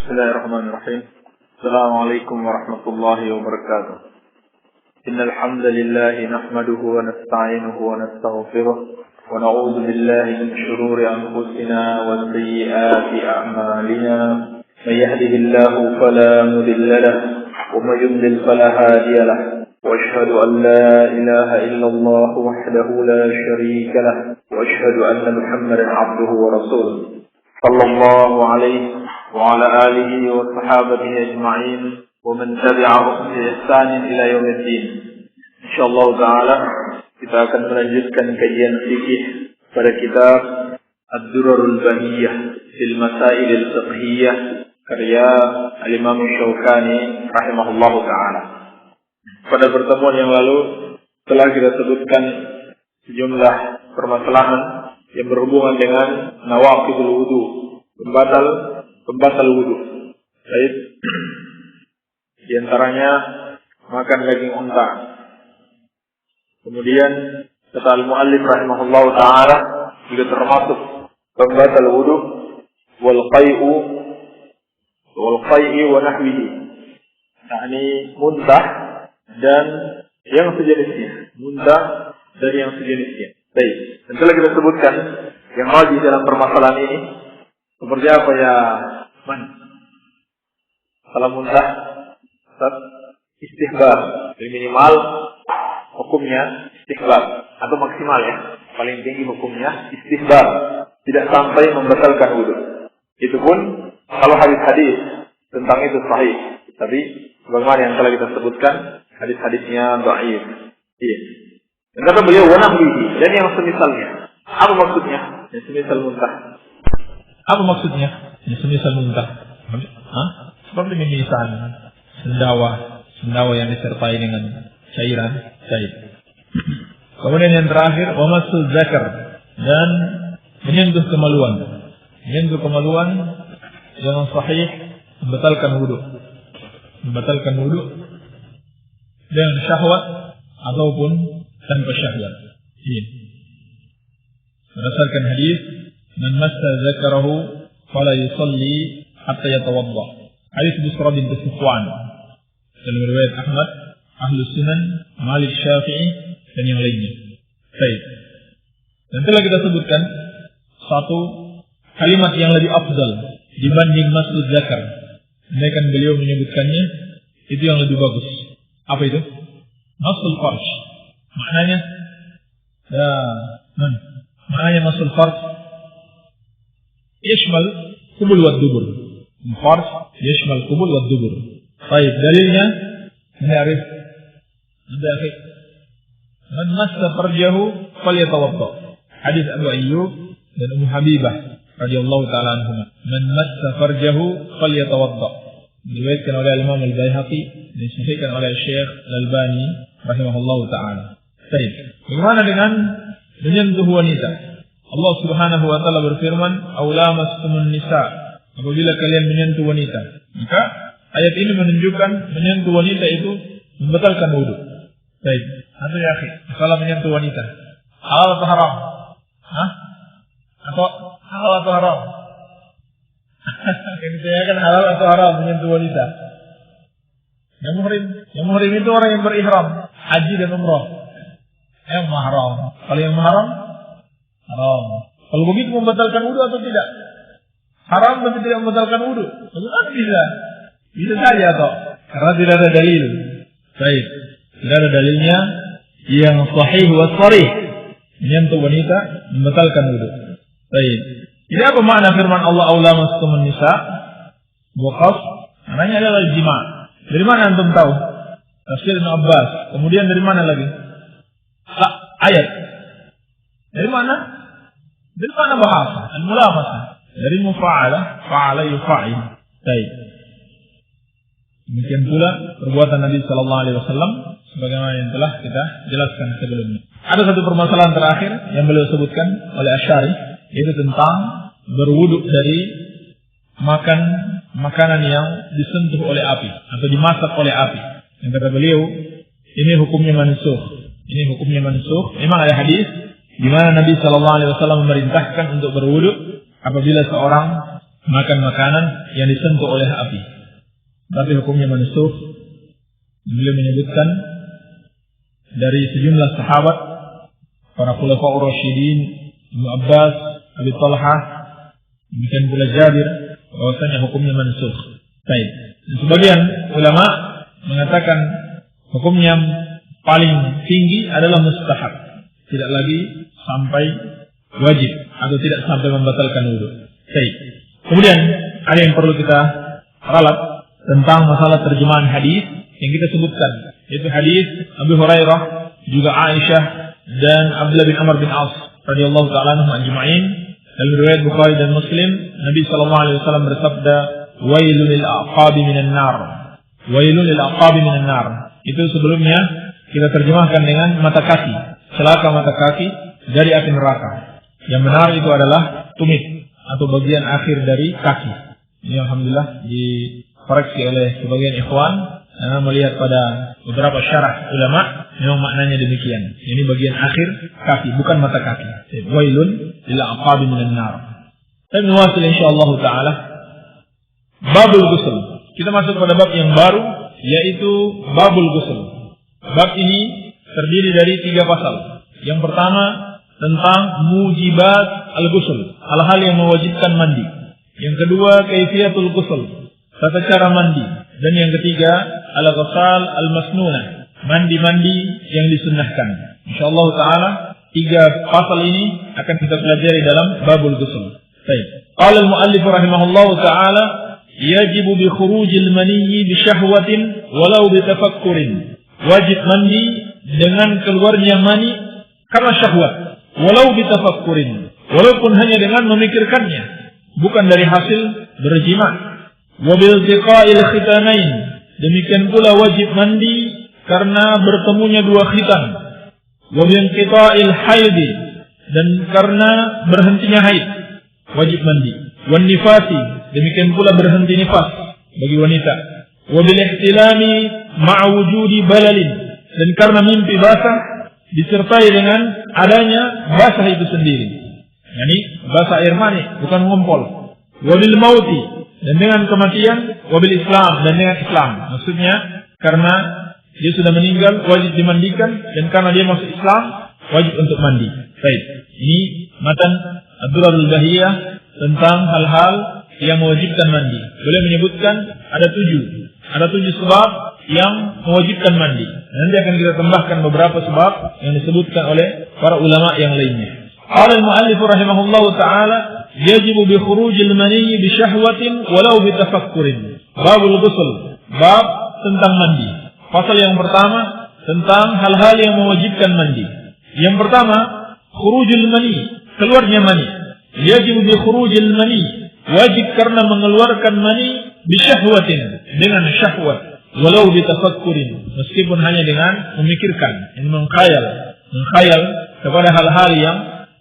Bismillahirrahmanirrahim. Assalamualaikum warahmatullahi wabarakatuh. Innal hamdalillah nahmaduhu wa nasta'inuhu wa nastaghfiruh wa na'udzu billahi min shururi anfusina wa sayyiati a'malina. May yahdihillahu fala mudilla lahu wa may yudlil fala hadiya lahu. Wa ashhadu an la ilaha illallah wahdahu la sharika lahu wa ashhadu anna Muhammadan 'abduhu wa rasuluh. Sallallahu alaihi وعلى آله وصحابته أجمعين ومن تبعهم بإحسان إلى يوم الدين. Insyaallah Ta'ala kita akan melanjutkan kajian fikih pada kitab Ad-Durarul Bahiyah fil Masail al-Fiqhiyah karya Al-Imam Syaukani rahimahullahu Ta'ala. Pada pertemuan yang lalu telah kita sebutkan sejumlah permasalahan yang berhubungan dengan nawaqidul wudu, pembatal wudu. Baik. Di antaranya makan daging unta. Kemudian kata al-muallif rahimahullahu taala juga termasuk pembatal wudu wal qai'u wa nahwihi. yakni muntah dan yang sejenisnya. Muntah dan yang sejenisnya. Baik. Dan telah kita sebutkan yang rajih dalam permasalahan ini seperti apa ya, Man? Kalau muntah, istihbab, minimal hukumnya istihbab atau maksimal ya, paling tinggi hukumnya istihbab, tidak sampai membatalkan wudu. Itu pun kalau hadis-hadis tentang itu sahih, tapi sebagaimana yang telah kita sebutkan hadis-hadisnya dhaif. Iya. Dan kata beliau wanahwihi, dan yang semisalnya. Apa maksudnya? Yang semisal muntah. Apa maksudnya? Yang semisal muntah. Seperti mimisan, sendawa yang disertai dengan cairan cair. Kemudian yang terakhir, wamasul zakar, dan menyentuh kemaluan. Menyentuh kemaluan yang sahih membatalkan wudu dengan syahwat ataupun tanpa syahwat. Ini berdasarkan hadis, man massa zakarahu fala yusalli hatta yatawadda. Hadis Busra bin Sufwan dalam riwayat Ahmad, Ahlus Sunan, Malik, Syafi'i dan yang lainnya. Baik. Dan telah kita sebutkan satu kalimat yang lebih afdal dibanding masjid zakar. Mereka beliau menyebutkannya itu yang lebih bagus. Apa itu? Masul farj. Maknanya maknanya masul farj yashmal qubul wa dubur. Farj yashmal qubul wa dubur. Baik, dalilnya menarif mendafik man massa farjahu falyatawadda. Hadis Abu Ayyub dan Ummu Habibah radhiyallahu taala anhuma. Man massa farjahu falyatawadda. Diriwayatkan oleh Imam Al-Baihaqi dan disahihkan oleh Syekh Al-Albani rahimahullahu taala. Baik. Bagaimana dengan menyentuh wanita? Allah Subhanahu wa taala berfirman, "Aw lamastumun nisa." Apabila kalian menyentuh wanita, maka ayat ini menunjukkan menyentuh wanita itu membatalkan wudu. Baik. Atau ya akhi, kalau menyentuh wanita, halal atau haram? Atau halal atau haram? Yang ditanyakan halal atau haram menyentuh wanita. Yang muhrim itu orang yang berihram haji dan umrah. Yang mahram. Kalau yang mahram, haram. Kalau begitu membatalkan wudu atau tidak? Haram tapi tidak membatalkan wudu. Bagaimana bisa? Bisa saja atau? Karena tidak ada dalil. Baik. Tidak ada dalilnya yang sahih wa sharih menyentuh wanita membatalkan wudu. Baik. Ini apa makna firman Allah aula mastumun nisa? Waqaf. Maknanya adalah jima'. Dari mana antum tahu? Tafsir Ibnu Abbas. Kemudian dari mana lagi? Ayat. Dari mana? Dari mana bahasa? Al-mulafasah. Dari mufa'alah, fa'ala yufa'il. Baik. Demikian pula perbuatan Nabi sallallahu alaihi wasallam sebagaimana yang telah kita jelaskan sebelumnya. Ada satu permasalahan terakhir yang beliau sebutkan oleh Asy'ari, yaitu tentang berwudu dari makanan yang disentuh oleh api atau dimasak oleh api. Yang kata beliau, ini hukumnya mansukh. Ini hukumnya mansukh. Memang ada hadis di mana Nabi sallallahu alaihi wasallam memerintahkan untuk berwudu apabila seorang makan makanan yang disentuh oleh api. Tapi hukumnya mansukh. Beliau menyebutkan dari sejumlah sahabat, para khulafaur rasyidin, Ibnu Abbas, Abi Talhah, demikian pula Jabir, bahwasanya hukumnya mansukh. Baik. Sebagian ulama mengatakan hukum yang paling tinggi adalah mustahab, tidak lagi sampai wajib atau tidak sampai membatalkan wudu. Baik. Kemudian ada yang perlu kita ralat tentang masalah terjemahan hadis yang kita sebutkan, yaitu hadis Abu Hurairah, juga Aisyah dan Abdullah bin Amr bin As radhiyallahu ta'ala anhum ajma'in. Dalam riwayat Bukhari dan Muslim, Nabi sallallahu alaihi wasallam bersabda, "Wailul lil aqabi minan nar." Wailul lil aqabi minan nar. Itu sebelumnya kita terjemahkan dengan mata kaki, celaka mata kaki dari api neraka. Yang benar itu adalah tumit atau bagian akhir dari kaki. Ini alhamdulillah dikoreksi oleh sebagian ikhwan, karena melihat pada beberapa syarah ulama memang maknanya demikian. Ini bagian akhir kaki, bukan mata kaki. Wailun lil aqabi minan nar. Tapi nuwasil insyaallah taala babul ghusl. Kita masuk pada bab yang baru, yaitu babul ghusl. Bab ini terdiri dari 3 pasal. Yang pertama tentang mujibat al-ghusl, hal-hal yang mewajibkan mandi. Yang kedua kaifiyatul ghusl, tata cara mandi. Dan yang ketiga al-ghusal al-masnunah, mandi-mandi yang disunnahkan. Insyaallah taala 3 pasal ini akan kita pelajari dalam babul ghusl. Baik. Qala al-muallif rahimahullahu taala, yajibu bi khurujil maniyyi bi syahwatin walau bi tafakkurin. Wajib mandi dengan keluarnya mani karena syahwat, walau bi tafakkurin, walaupun hanya dengan memikirkannya, bukan dari hasil berjima. Wa bil tiqa'il khitanain, demikian pula wajib mandi karena bertemunya 2 khitan. Wa bil qita'il haidi, dan karena berhentinya haid wajib mandi. Wan nifasi, demikian pula berhenti nifas bagi wanita. Wa bil ihtilami ma'a wujudi balalin, dan karena mimpi basah disertai dengan adanya basah itu sendiri. Yani basah air mani, bukan ngompol. Wa bil mauti, dan dengan kematian. Wa bil Islam, dan dengan Islam. Maksudnya karena dia sudah meninggal wajib dimandikan, dan karena dia masuk Islam wajib untuk mandi. Baik. Ini matan Ad-Durarul Bahiyah tentang hal-hal yang mewajibkan mandi. Beliau menyebutkan ada 7 sebab yang mewajibkan mandi. Nanti akan kita tambahkan beberapa sebab yang disebutkan oleh para ulama yang lainnya. Qala al-muallif rahimahullahu taala, yajibu bi khurujil maniyyi bi syahwatin walau bi tafakkurin. Babul ghusl, bab tentang mandi. Pasal yang pertama tentang hal-hal yang mewajibkan mandi. Yang pertama, khurujul mani, keluarnya mani. Yajibu bi khurujil mani, wajib karena mengeluarkan mani bi syahwatin, dengan syahwat, walau bi tafakkurin, meskipun hanya dengan memikirkan, ini mengkhayal kepada hal-hal yang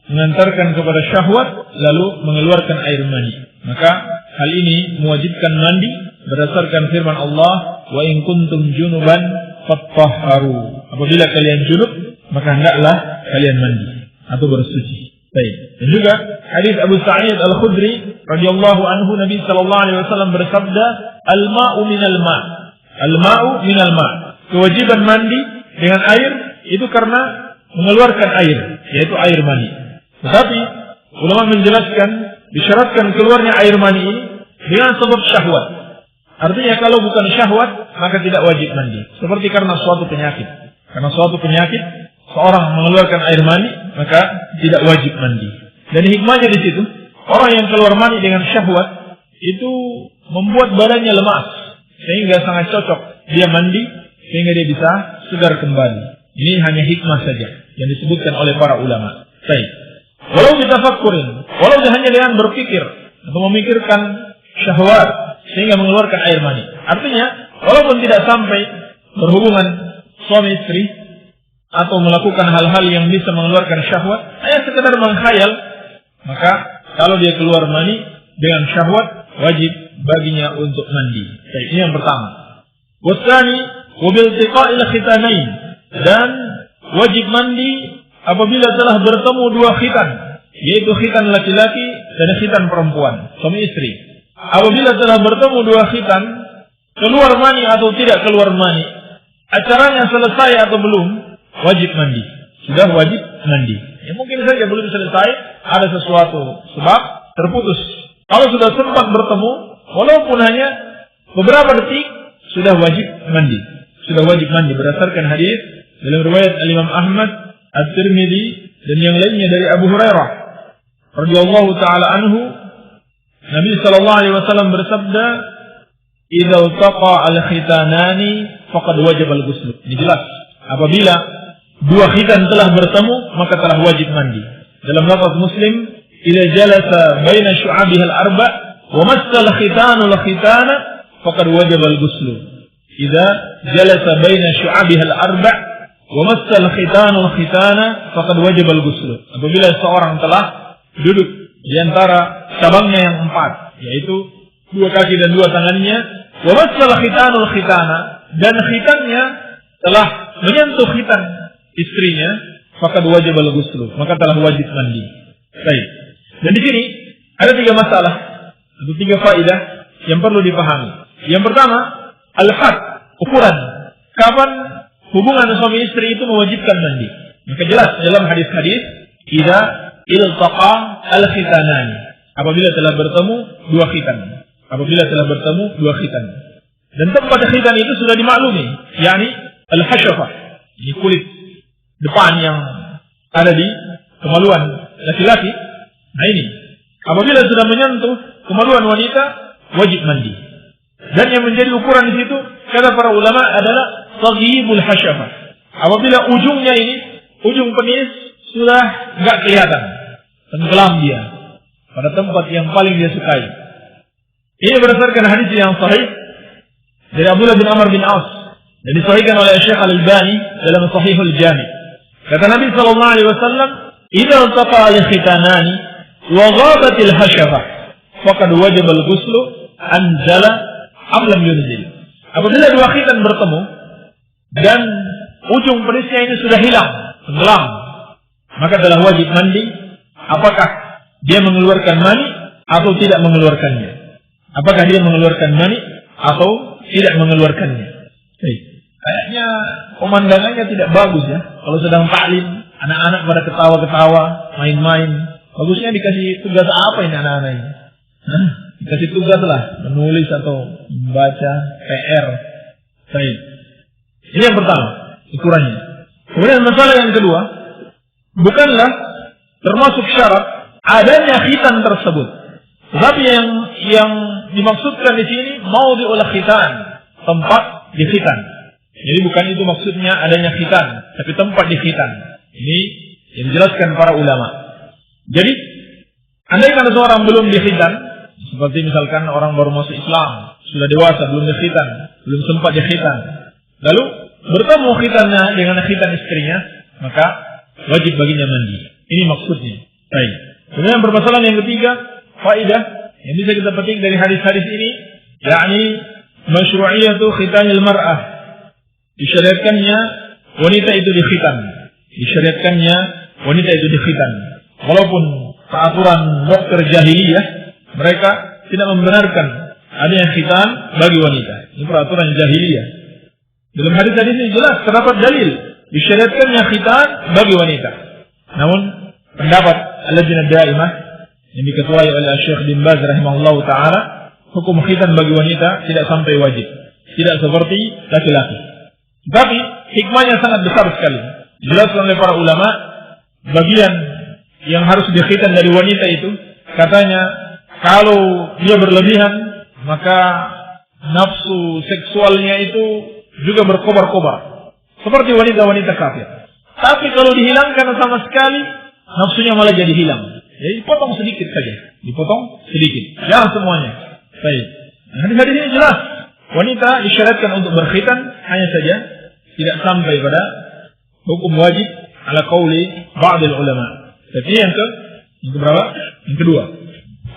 mengantarkan kepada syahwat lalu mengeluarkan air mani. Maka hal ini mewajibkan mandi berdasarkan firman Allah, wa in kuntum junuban fattahharu. Apabila kalian junub, maka hendaklah kalian mandi atau bersuci. Baik. Dan juga hadis Abu Sa'id Al-Khudri radhiyallahu anhu, Nabi sallallahu alaihi wasallam bersabda, al-ma'u minal ma'. Al-ma'u minal ma'. Kewajiban mandi dengan air itu karena mengeluarkan air, yaitu air mani. Tetapi ulama menjelaskan, disyaratkan keluarnya air mani ini dengan sebab syahwat. Artinya kalau bukan syahwat maka tidak wajib mandi. Seperti karena suatu penyakit. Karena suatu penyakit seorang mengeluarkan air mani maka tidak wajib mandi. Dan hikmahnya di situ, orang yang keluar mani dengan syahwat itu membuat badannya lemas sehingga sangat cocok dia mandi sehingga dia bisa segar kembali. Ini hanya hikmah saja yang disebutkan oleh para ulama. Baik. Walau ditafakkurin, walau hanya dengan berpikir atau memikirkan syahwat sehingga mengeluarkan air mani. Artinya, walaupun tidak sampai berhubungan suami istri atau melakukan hal-hal yang bisa mengeluarkan syahwat, hanya sekedar mengkhayal, maka kalau dia keluar mani dengan syahwat, wajib baginya untuk mandi. Baik, ini yang pertama. Wasani wabil tiqa'il khitanain, dan wajib mandi apabila telah bertemu 2 khitan, yaitu khitan laki-laki dan khitan perempuan, suami istri. apabila telah bertemu dua khitan, keluar mani atau tidak keluar mani, acaranya selesai atau belum, wajib mandi. Sudah wajib mandi. Ya, mungkin saja belum selesai, ada sesuatu sebab terputus. Kalau sudah sempat bertemu, walaupun hanya beberapa detik, sudah wajib mandi. Sudah wajib mandi berdasarkan hadis dalam riwayat Imam Ahmad, At-Tirmidzi dan yang lainnya dari Abu Hurairah radhiyallahu taala anhu, Nabi sallallahu alaihi wasallam bersabda, "Idza iltaqa al-khitanani faqad wajaba al-ghusl." Ini jelas. Apabila dua khitan telah bertemu, maka telah wajib mandi. Dalam lafaz Muslim, "Idza jalasa baina syu'abiha al-arba' wa massa al-khitanu al-khitana faqad wajaba al-ghusl." Idza jalasa baina syu'abiha al-arba' wa massa al-khitanu al-khitana faqad wajaba al-ghusl. Apabila seorang telah duduk di antara cabangnya yang 4, yaitu dua kaki dan dua tangannya, wa massa al-khitanu al-khitana, dan khitannya telah menyentuh khitan istrinya, faqad wajib al-ghusl, maka telah wajib mandi. Baik. Dan di sini ada 3 masalah atau 3 faedah yang perlu dipahami. Yang pertama, al-had, ukuran. Kapan hubungan suami istri itu mewajibkan mandi? Maka jelas dalam hadis-hadis, idza iltaqa al-khitanani, apabila telah bertemu dua khitan. Apabila telah bertemu dua khitan. Dan tempat khitan itu sudah dimaklumi, yakni al-hashafah, ini kulit depan yang ada di kemaluan laki-laki. Nah ini, apabila sudah menyentuh kemaluan wanita, wajib mandi. Dan yang menjadi ukuran di situ, kata para ulama, adalah taghibul hashafah. Apabila ujungnya ini, ujung penis sudah enggak kelihatan, tenggelam dia pada tempat yang paling dia sukai. Ini berdasarkan hadis yang sahih dari Abdullah bin Amr bin As dan disahihkan oleh Syekh Al-Albani dalam Sahihul Jami'. Kata Nabi sallallahu alaihi wasallam, "Idza iltaqa al-khitanani wa ghabatil hashafah, faqad wajaba al-ghusl anzala am lam yunzil." Apabila dua khitan bertemu dan ujung penisnya ini sudah hilang, tenggelam, maka telah wajib mandi. Apakah dia mengeluarkan mani atau tidak mengeluarkannya? Apakah dia mengeluarkan mani atau tidak mengeluarkannya? Kayaknya pemandangannya tidak bagus ya. Kalau sedang taklim, anak-anak pada ketawa-ketawa, main-main. Bagusnya dikasih tugas apa ini anak-anak ini? Dikasih tugas lah, menulis atau membaca PR. Baik. Ini yang pertama, ukurannya. Kemudian masalah yang kedua, bukanlah termasuk syarat adanya khitan tersebut. Tetapi yang dimaksudkan di sini maudhi'ul khitan, tempat di khitan. Jadi bukan itu maksudnya adanya khitan, tapi tempat di khitan. Ini yang dijelaskan para ulama. Jadi, andai kan seorang belum di khitan, seperti misalkan orang baru masuk Islam, sudah dewasa, belum di khitan, belum sempat di khitan, lalu bertemu khitannya dengan khitan istrinya, maka wajib baginya mandi. Ini maksudnya. Baik. Kemudian permasalahan yang ketiga, faedah yang bisa kita petik dari hadis-hadis ini, yakni masyru'iyatu khitanil mar'ah. Disyariatkannya wanita itu dikhitan. Disyariatkannya wanita itu dikhitan. Walaupun peraturan dokter jahiliyah, mereka tidak membenarkan adanya khitan bagi wanita. Ini peraturan jahiliyah. Dalam hadis-hadis ini jelas terdapat dalil disyariatkannya khitan bagi wanita. Namun pendapat Al-Lajnah Daimah yang diketuai oleh Syekh bin Baz rahimahullahu taala, hukum khitan bagi wanita tidak sampai wajib, tidak seperti laki-laki. Tapi hikmahnya sangat besar sekali. Dijelaskan oleh para ulama, bagian yang harus dikhitan dari wanita itu, katanya kalau dia berlebihan, maka nafsu seksualnya itu juga berkobar-kobar seperti wanita-wanita kafir. Tapi kalau dihilangkan sama sekali, nafsunya malah jadi hilang. Jadi dipotong sedikit saja, dipotong sedikit, jangan semuanya. Baik. Nah, hadis ini jelas, wanita disyariatkan untuk berkhitan, hanya saja tidak sampai pada hukum wajib ala qauli ba'dil ulama. Tapi yang keberapa? Yang kedua.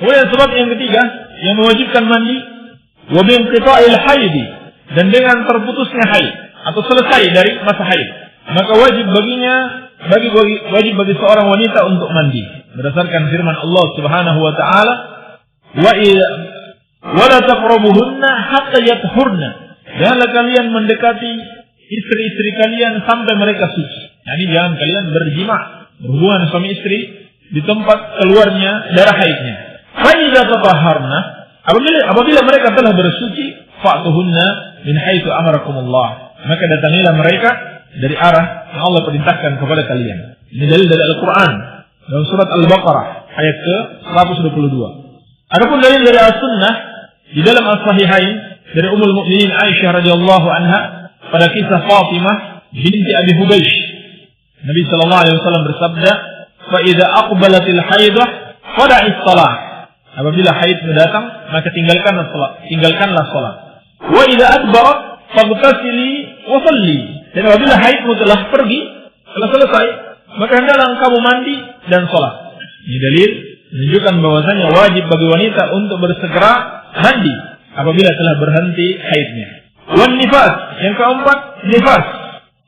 Kemudian sebab yang ketiga yang mewajibkan mandi, wa bi inqita'il haidi, dan dengan terputusnya haid atau selesai dari masa haid, maka wajib wajib bagi seorang wanita untuk mandi berdasarkan firman Allah Subhanahu wa taala, Wala taqrabuhunna hatta yathurna. Janganlah kalian mendekati istri-istri kalian sampai mereka suci. Yani jangan kalian berjima, berhubungan suami istri di tempat keluarnya darah haidnya. Fa idza tatahharna, apabila mereka telah bersuci, fa'tuhunna min haitsu amarakumullah. Maka datangilah mereka dari arah yang Allah perintahkan kepada kalian. Ini dalil dari Al-Qur'an dalam surat Al-Baqarah ayat ke-122. Adapun dalil dari As-Sunnah di dalam As-Sahihain dari Ummul Mukminin Aisyah radhiyallahu anha pada kisah Fatimah binti Abi Hubaysh. Nabi sallallahu alaihi wasallam bersabda, "Fa idza aqbalatil haidah fada'is shalah." Apabila haid datang, maka tinggalkanlah salat. Wa idza adbarat faghtasili wa shalli. Dan apabila haidmu telah pergi, telah selesai, maka hendaklah kamu mandi dan salat. Ini dalil menunjukkan bahwasanya wajib bagi wanita untuk bersegera mandi apabila telah berhenti haidnya. Wan nifas, yang keempat, nifas.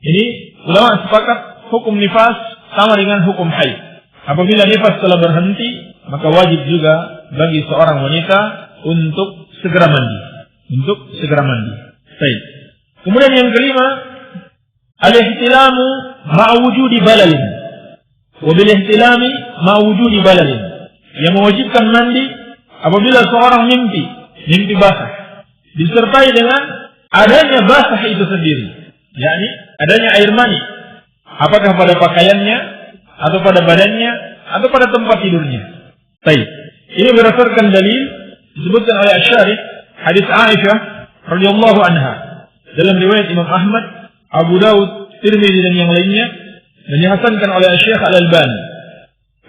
Ini ulama sepakat hukum nifas sama dengan hukum haid. Apabila nifas telah berhenti, maka wajib juga bagi seorang wanita untuk segera mandi. Baik. Kemudian yang kelima, al-ihtilamu ma'wujudi balalin. Wa bil ihtilami ma'wujudi balalin. Yang mewajibkan mandi apabila seorang mimpi basah disertai dengan adanya basah itu sendiri, yakni adanya air mani, apakah pada pakaiannya atau pada badannya atau pada tempat tidurnya. Baik. Ini berdasarkan dalil disebutkan oleh Asy-Syarih hadis Aisyah radhiyallahu anha dalam riwayat Imam Ahmad, Abu Daud, Tirmidzi dan yang lainnya, dan dihasankan oleh Syekh Al-Albani.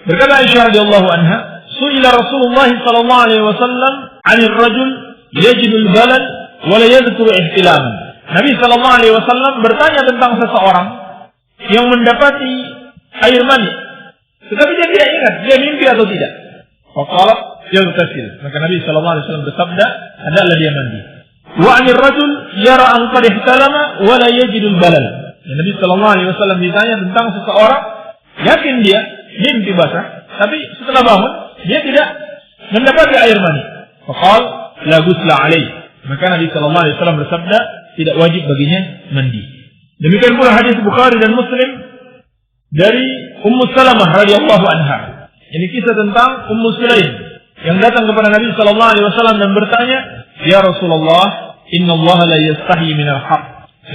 Berkata Aisyah radhiyallahu anha, "Su'ila Rasulullah sallallahu alaihi wasallam 'anil rajul yajidul balal wa la yadhkuru ihtilaman." Nabi sallallahu alaihi wasallam bertanya tentang seseorang yang mendapati air mani, tetapi dia tidak ingat dia mimpi atau tidak. Faqala yaghtasil. Maka Nabi sallallahu alaihi wasallam bersabda, hendaklah dia mandi. Wa 'anil rajul yara an qad ihtalama wa la yajidul balal. Nabi sallallahu alaihi wasallam ditanya tentang seseorang yakin dia mimpi basah, tapi setelah bangun dia tidak mendapati air mani. Faqal la ghusla alaihi. Maka Nabi sallallahu alaihi wasallam bersabda, tidak wajib baginya mandi. Demikian pula hadis Bukhari dan Muslim dari Ummu Salamah radhiyallahu anha. Ini kisah tentang Ummu Sulaim yang datang kepada Nabi sallallahu alaihi wasallam dan bertanya, "Ya Rasulullah, inna Allah la yastahi minal haqq."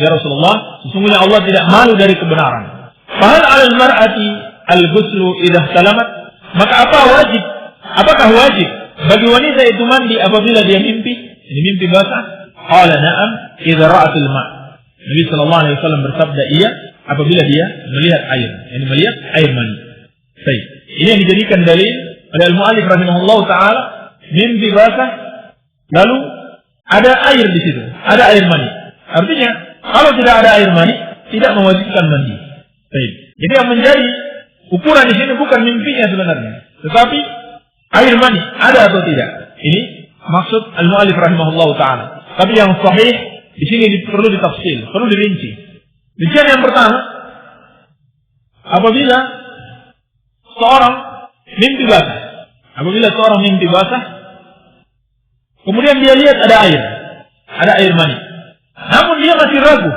Ya Rasulullah, sesungguhnya Allah tidak malu dari kebenaran. Fahal 'alal mar'ati al-ghuslu idza ihtalamat? Maka apakah wajib bagi wanita itu mandi apabila dia mimpi? Ini mimpi basah? Qala na'am idza ra'atil ma'. Nabi sallallahu alaihi wasallam bersabda, iya apabila dia melihat air, yani melihat air mani. Baik. Ini yang dijadikan dalil oleh al-mu'allif rahimahullahu taala, mimpi basah lalu ada air di situ, ada air mani. Artinya kalau tidak ada air mani, tidak mewajibkan mandi. Baik. Jadi yang menjadi ukuran di sini bukan mimpinya sebenarnya, tetapi air mani ada atau tidak. Ini maksud al-mu'allif rahimahullahu taala. Tapi yang sahih di sini perlu ditafsir, perlu dirinci. Rincian yang pertama, apabila seorang mimpi basah, kemudian dia lihat ada air mani, namun dia masih ragu.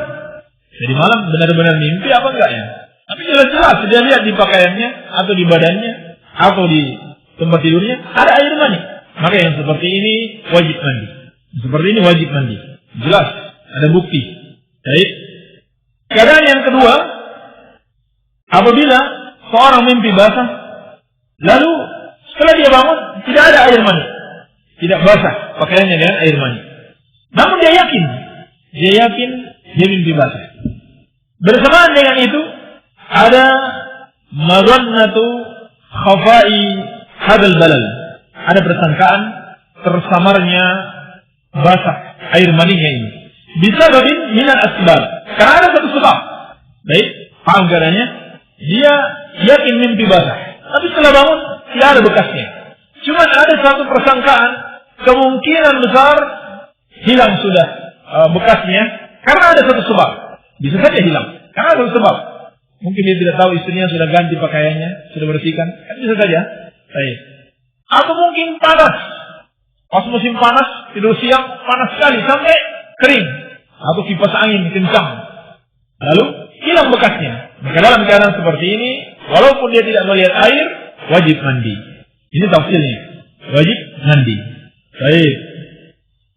Jadi malam benar-benar mimpi apa enggak ya? Tapi jelas-jelas dia lihat di pakaiannya atau di badannya atau di tempat tidurnya ada air mani. Maka yang seperti ini wajib mandi. Jelas ada bukti. Baik. Keadaan yang kedua, apabila seorang mimpi basah, lalu setelah dia bangun tidak ada air mani, tidak basah pakaiannya dengan air mani. Namun dia yakin dia mimpi basah. Bersamaan dengan itu ada madhannatu khafai hadal balal. Ada persangkaan tersamarnya basah air maninya ini. Bisa dari minal asbab. Karena ada satu sebab. Baik, paham keadaannya? Dia yakin mimpi basah, tapi setelah bangun tidak ada bekasnya. Cuma ada satu persangkaan, kemungkinan besar hilang sudah bekasnya karena ada satu sebab. Bisa saja hilang karena ada satu sebab. Mungkin dia tidak tahu istrinya sudah ganti pakaiannya, sudah bersihkan. Kan bisa saja. Baik. Atau mungkin panas. Pas musim panas, tidur siang, panas sekali sampai kering. Atau kipas angin kencang. Lalu hilang bekasnya. Maka dalam keadaan seperti ini, walaupun dia tidak melihat air, wajib mandi. Ini tafsirnya. Wajib mandi. Baik.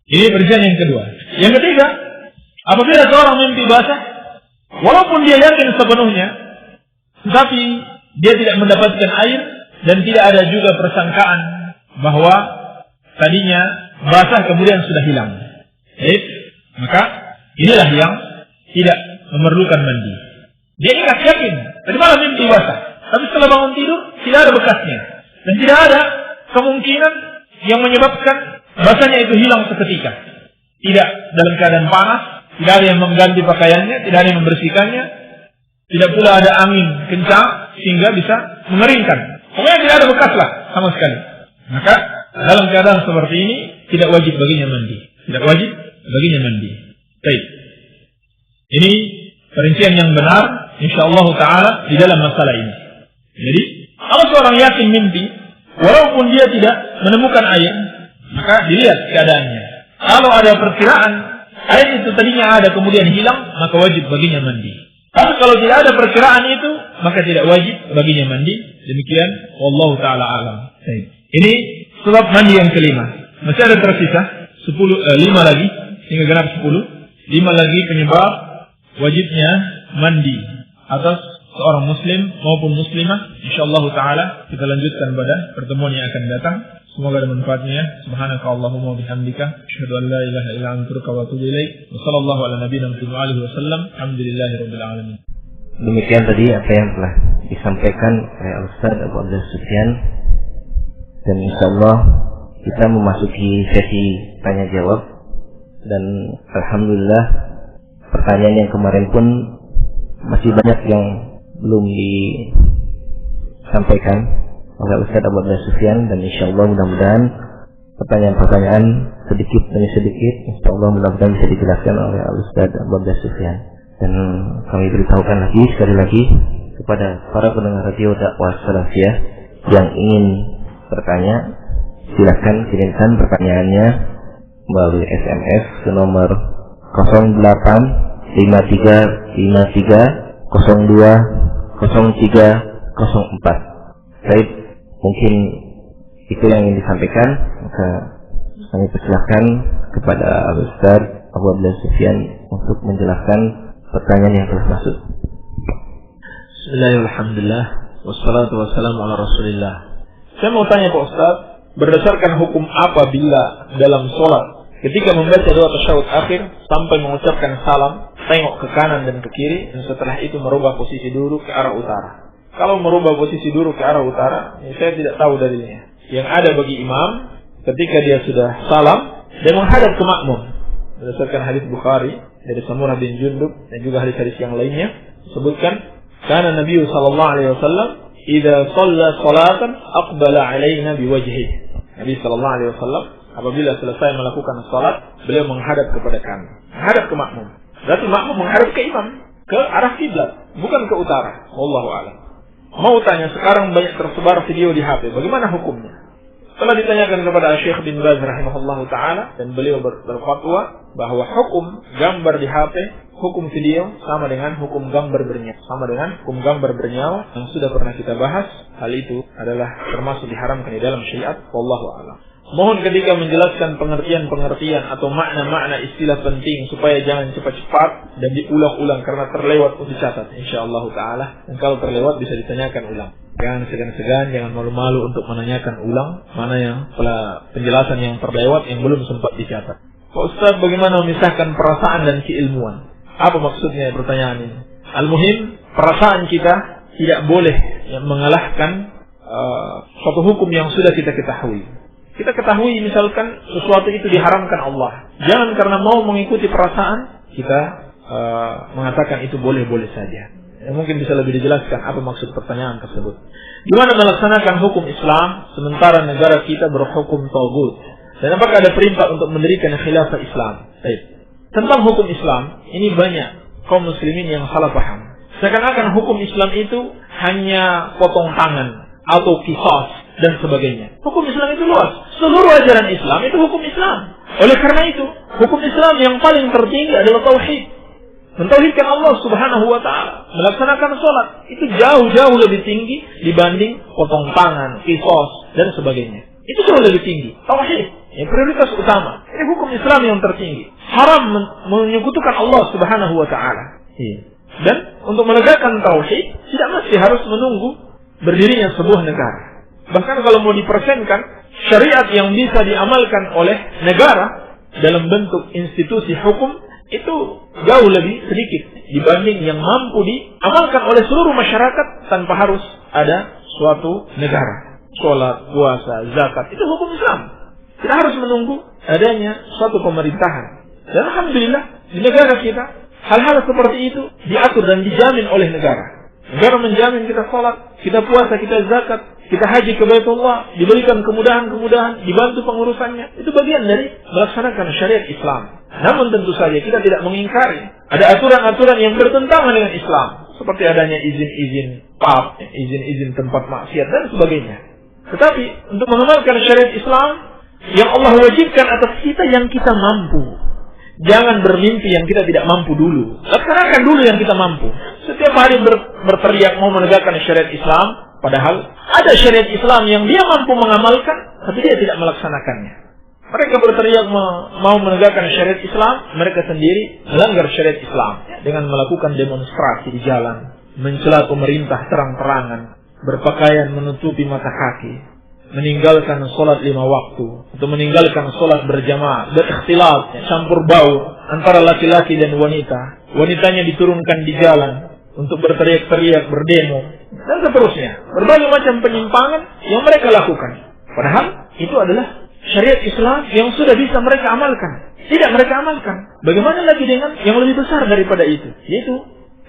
Ini perincian yang kedua. Yang ketiga, apabila seorang mimpi basah, walaupun dia yakin sepenuhnya, tetapi dia tidak mendapatkan air dan tidak ada juga persangkaan bahwa tadinya basah kemudian sudah hilang. Baik. Maka inilah yang tidak memerlukan mandi. Dia ingat yakin tadi malam mimpi basah, tapi setelah bangun tidur tidak ada bekasnya dan tidak ada kemungkinan yang menyebabkan basahnya itu hilang seketika. Tidak dalam keadaan panas, tidak ada yang mengganti pakaiannya, tidak ada yang membersihkannya, tidak pula ada angin kencang sehingga bisa mengeringkan. Pokoknya tidak ada bekas lah sama sekali. Maka dalam keadaan seperti ini tidak wajib baginya mandi. Tidak wajib baginya mandi. Baik. Ini perincian yang benar insyaallah taala di dalam masalah ini. Jadi, kalau seorang yakin mimpi, walaupun dia tidak menemukan air, maka dilihat keadaannya. Kalau ada perkiraan air itu tadinya ada kemudian hilang, maka wajib baginya mandi. Tapi kalau tidak ada perkiraan itu, maka tidak wajib baginya mandi. Demikian wallahu taala alam. Baik. Ini sebab mandi yang kelima. Masih ada tersisa 5 lagi hingga genap 10. 5 lagi penyebab wajibnya mandi atas seorang muslim maupun muslimah. Insyaallah taala kita lanjutkan pada pertemuan yang akan datang. Semoga ada manfaatnya. Subhanakallahumma wa bihamdika asyhadu an la ilaha illa anta astaghfiruka wa atubu ilaik. Wa sallallahu ala nabiyyina Muhammad wa sallam. Alhamdulillahirabbil alamin. Demikian tadi apa yang telah disampaikan oleh Al-Ustaz Abu Abdullah Sufyan, dan insyaallah kita memasuki sesi tanya jawab. Dan alhamdulillah pertanyaan yang kemarin pun masih banyak yang belum disampaikan oleh Ustaz Abu Abdullah Sufyan, dan insyaallah mudah-mudahan pertanyaan-pertanyaan sedikit demi sedikit insyaallah mudah-mudahan bisa dijelaskan oleh Ustaz Abu Abdullah Sufyan. Dan kami beritahukan lagi sekali lagi kepada para pendengar radio dakwah salafiyah yang ingin bertanya, silakan kirimkan pertanyaannya melalui SMS ke nomor 08530304. Baik, mungkin itu yang ingin disampaikan, maka kami persilahkan kepada Ustaz Abu Abdullah Sufyan untuk menjelaskan pertanyaan yang telah masuk. Bismillahirrahmanirrahim. Wassalatu wassalamu ala Rasulillah. Saya mau tanya Pak Ustaz, berdasarkan hukum apa bila dalam sholat ketika membaca doa tasyahud akhir sampai mengucapkan salam, tengok ke kanan dan ke kiri, dan setelah itu merubah posisi duduk ke arah utara? Kalau merubah posisi duduk ke arah utara, saya tidak tahu dalilnya. Yang ada bagi imam ketika dia sudah salam, dia menghadap ke makmum. Berdasarkan hadis Bukhari dari Samurah bin Jundub dan juga hadis-hadis yang lainnya disebutkan, karena Nabi sallallahu alaihi wasallam idza shalla salatan aqbala alaina biwajhihi. Nabi sallallahu alaihi wasallam apabila selesai melakukan salat, beliau menghadap kepada kami, menghadap ke makmum. Berarti makmum menghadap ke imam, ke arah kiblat, bukan ke utara. Wallahu a'lam. Mau tanya, sekarang banyak tersebar video di HP, bagaimana hukumnya? Setelah ditanyakan kepada Syekh bin Baz rahimahullahu taala, dan beliau berfatwa bahwa hukum gambar di HP, hukum video sama dengan hukum gambar bernyawa, sama dengan hukum gambar bernyawa yang sudah pernah kita bahas. Hal itu adalah termasuk diharamkan di dalam syariat. Wallahu a'lam. Mohon ketika menjelaskan pengertian-pengertian atau makna-makna istilah penting supaya jangan cepat-cepat dan diulang-ulang karena terlewat pun dicatat insyaallah taala. Dan kalau terlewat bisa ditanyakan ulang. Jangan segan-segan, jangan malu-malu untuk menanyakan ulang mana yang penjelasan yang terlewat yang belum sempat dicatat. Pak Ustaz, bagaimana memisahkan perasaan dan keilmuan? Apa maksudnya pertanyaan ini? Al-muhim, perasaan kita tidak boleh mengalahkan suatu hukum yang sudah kita ketahui. Kita ketahui misalkan sesuatu itu diharamkan Allah. Jangan karena mau mengikuti perasaan kita mengatakan itu boleh-boleh saja. Mungkin bisa lebih dijelaskan apa maksud pertanyaan tersebut. Gimana melaksanakan hukum Islam sementara negara kita berhukum taghut? Dan apakah ada perintah untuk mendirikan khilafah Islam? Baik. Tentang hukum Islam, ini banyak kaum muslimin yang salah paham. Seakan-akan hukum Islam itu hanya potong tangan atau qisas, dan sebagainya. Hukum Islam itu luas. Seluruh ajaran Islam itu hukum Islam. Oleh karena itu, hukum Islam yang paling tertinggi adalah tauhid. Mentauhidkan Allah Subhanahu wa taala, melaksanakan sholat itu jauh-jauh lebih tinggi dibanding potong tangan, kisos dan sebagainya. Itu jauh lebih tinggi. Tauhid yang prioritas utama. Ini hukum Islam yang tertinggi. Haram menyekutukan Allah Subhanahu wa taala. Dan untuk menegakkan tauhid tidak mesti harus menunggu berdirinya sebuah negara. Bahkan kalau mau dipersenkan, syariat yang bisa diamalkan oleh negara dalam bentuk institusi hukum itu jauh lebih sedikit dibanding yang mampu diamalkan oleh seluruh masyarakat tanpa harus ada suatu negara. Sholat, puasa, zakat, itu hukum Islam. Tidak harus menunggu adanya suatu pemerintahan. Dan alhamdulillah di negara kita hal-hal seperti itu diatur dan dijamin oleh negara. Negara menjamin kita sholat, kita puasa, kita zakat, kita haji ke Baitullah, diberikan kemudahan-kemudahan, dibantu pengurusannya. Itu bagian dari melaksanakan syariat Islam. Namun tentu saja kita tidak mengingkari ada aturan-aturan yang bertentangan dengan Islam, seperti adanya izin-izin pub, izin-izin tempat maksiat dan sebagainya. Tetapi untuk mengamalkan syariat Islam yang Allah wajibkan atas kita yang kita mampu. Jangan bermimpi yang kita tidak mampu dulu. Laksanakan dulu yang kita mampu. Setiap hari berteriak mau menegakkan syariat Islam, padahal ada syariat Islam yang dia mampu mengamalkan, tapi dia tidak melaksanakannya. Mereka berteriak mau menegakkan syariat Islam, mereka sendiri melanggar syariat Islam dengan melakukan demonstrasi di jalan, mencela pemerintah terang-terangan, berpakaian menutupi mata kaki, meninggalkan sholat 5 waktu, atau meninggalkan sholat berjamaah, berikhtilat, campur baur antara laki-laki dan wanita. Wanitanya diturunkan di jalan untuk berteriak-teriak, berdemo, dan seterusnya. Berbagai macam penyimpangan yang mereka lakukan. Padahal itu adalah syariat Islam yang sudah bisa mereka amalkan. Tidak mereka amalkan. Bagaimana lagi dengan yang lebih besar daripada itu, yaitu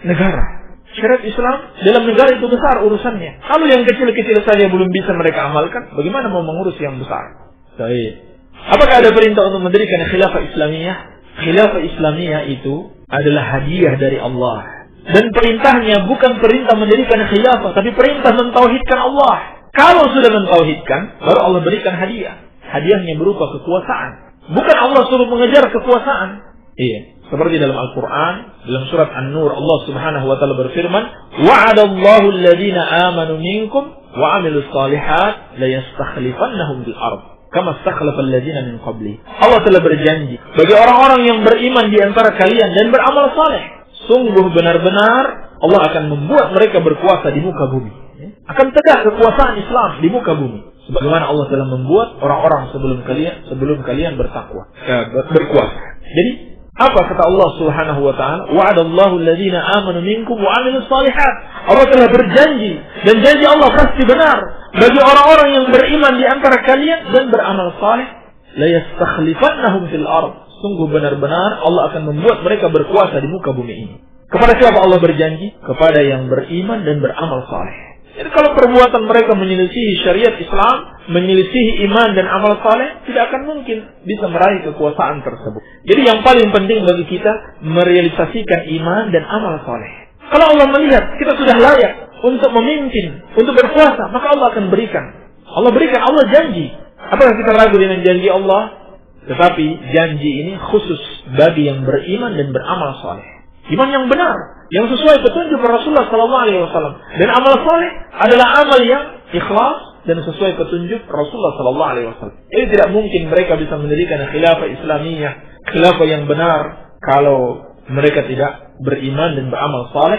negara. Syariat Islam dalam negara itu besar urusannya. Kalau yang kecil-kecil saja belum bisa mereka amalkan, bagaimana mau mengurus yang besar? Baik. Apakah ada perintah untuk mendirikan khilafah Islamiyah? Khilafah Islamiyah itu adalah hadiah dari Allah. Dan perintahnya bukan perintah mendirikan khilafah, tapi perintah mentauhidkan Allah. Kalau sudah mentauhidkan, baru Allah berikan hadiah. Hadiahnya berupa kekuasaan. Bukan Allah suruh mengejar kekuasaan. Iya. Seperti dalam Al-Quran, dalam surat An-Nur, Allah Subhanahu wa taala berfirman, "Wa'adallahu alladhina amanu minkum wa 'amilus shalihat la yastakhlifannahum fil ardh kama istakhlafa alladhina min qabli." Allah telah berjanji bagi orang-orang yang beriman di antara kalian dan beramal saleh, sungguh benar-benar Allah akan membuat mereka berkuasa di muka bumi. Akan tegak kekuasaan Islam di muka bumi. Sebagaimana Allah telah membuat orang-orang sebelum kalian berkuasa. Jadi apa kata Allah Subhanahu wa taala? Wa'adallahu alladhina amanu minkum wa 'amilus shalihat. Allah telah berjanji dan janji Allah pasti benar bagi orang-orang yang beriman di antara kalian dan beramal saleh, la yastakhlifannahum fil ardh. Sungguh benar-benar Allah akan membuat mereka berkuasa di muka bumi ini. Kepada siapa Allah berjanji? Kepada yang beriman dan beramal saleh. Jadi kalau perbuatan mereka menyelisihi syariat Islam, menyelisihi iman dan amal saleh, tidak akan mungkin bisa meraih kekuasaan tersebut. Jadi yang paling penting bagi kita merealisasikan iman dan amal saleh. Kalau Allah melihat kita sudah layak untuk memimpin, untuk berkuasa, maka Allah akan berikan. Allah janji. Apakah kita ragu dengan janji Allah? Tetapi janji ini khusus bagi yang beriman dan beramal saleh. Iman yang benar, yang sesuai petunjuk Rasulullah SAW. Dan amal saleh adalah amal yang ikhlas dan sesuai petunjuk Rasulullah SAW. Jadi tidak mungkin mereka bisa mendirikan khilafah Islamiyah, khilafah yang benar, kalau mereka tidak beriman dan beramal saleh,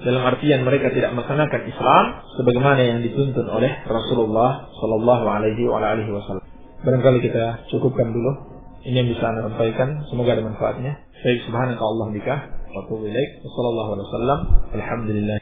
dalam artian mereka tidak melaksanakan Islam sebagaimana yang dituntun oleh Rasulullah SAW. Barangkali kita cukupkan dulu. Ini yang bisa Anda sampaikan. Semoga ada manfaatnya. Baik, subhanaka Allahumma bika wa atubu ilaik. Wassallallahu alaihi wasallam. Alhamdulillah.